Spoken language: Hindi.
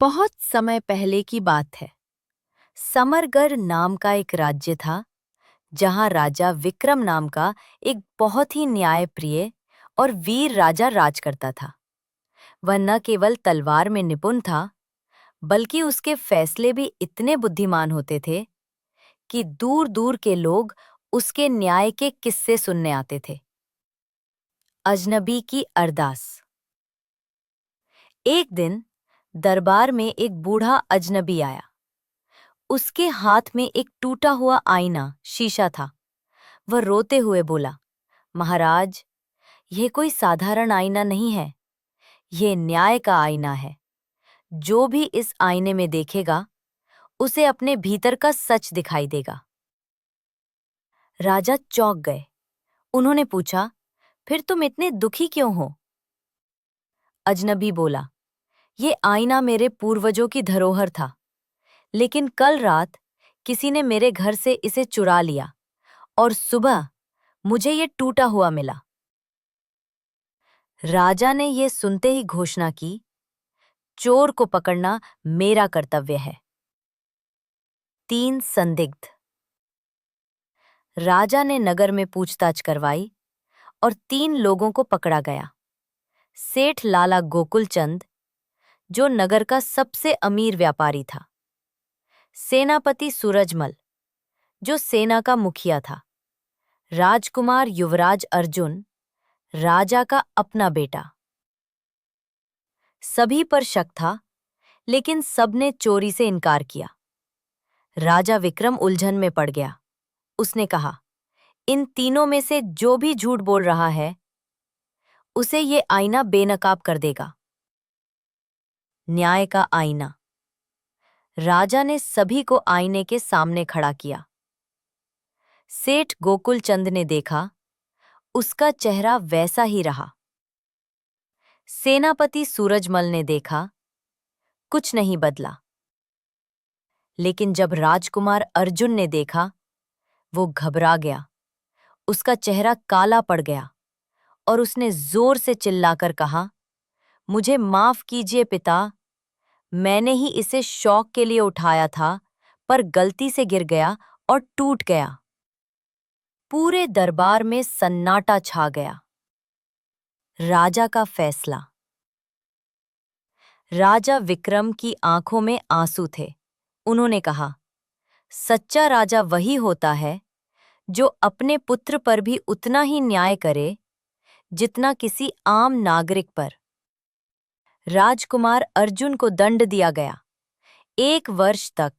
बहुत समय पहले की बात है। समरगढ़ नाम का एक राज्य था, जहां राजा विक्रम नाम का एक बहुत ही न्यायप्रिय और वीर राजा राज करता था। वह न केवल तलवार में निपुण था, बल्कि उसके फैसले भी इतने बुद्धिमान होते थे कि दूर-दूर के लोग उसके न्याय के किस्से सुनने आते थे। अजनबी की अरदास। एक दिन दरबार में एक बूढ़ा अजनबी आया। उसके हाथ में एक टूटा हुआ आईना शीशा था। वह रोते हुए बोला, महाराज, यह कोई साधारण आईना नहीं है, यह न्याय का आईना है। जो भी इस आईने में देखेगा, उसे अपने भीतर का सच दिखाई देगा। राजा चौंक गए। उन्होंने पूछा, फिर तुम इतने दुखी क्यों हो? अजनबी बोला, ये आईना मेरे पूर्वजों की धरोहर था, लेकिन कल रात किसी ने मेरे घर से इसे चुरा लिया और सुबह मुझे ये टूटा हुआ मिला। राजा ने ये सुनते ही घोषणा की, चोर को पकड़ना मेरा कर्तव्य है। 3 संदिग्ध। राजा ने नगर में पूछताछ करवाई और 3 लोगों को पकड़ा गया। सेठ लाला गोकुलचंद, जो नगर का सबसे अमीर व्यापारी था। सेनापति सूरजमल, जो सेना का मुखिया था। राजकुमार युवराज अर्जुन, राजा का अपना बेटा। सभी पर शक था, लेकिन सबने चोरी से इनकार किया। राजा विक्रम उलझन में पड़ गया। उसने कहा, इन तीनों में से जो भी झूठ बोल रहा है, उसे ये आईना बेनकाब कर देगा। न्याय का आईना। राजा ने सभी को आईने के सामने खड़ा किया। सेठ गोकुलचंद ने देखा, उसका चेहरा वैसा ही रहा। सेनापति सूरजमल ने देखा, कुछ नहीं बदला। लेकिन जब राजकुमार अर्जुन ने देखा, वो घबरा गया। उसका चेहरा काला पड़ गया और उसने जोर से चिल्लाकर कहा, मुझे माफ कीजिए पिता, मैंने ही इसे शौक के लिए उठाया था, पर गलती से गिर गया और टूट गया। पूरे दरबार में सन्नाटा छा गया। राजा का फैसला। राजा विक्रम की आंखों में आंसू थे। उन्होंने कहा, सच्चा राजा वही होता है जो अपने पुत्र पर भी उतना ही न्याय करे जितना किसी आम नागरिक पर। राजकुमार अर्जुन को दंड दिया गया। 1 वर्ष तक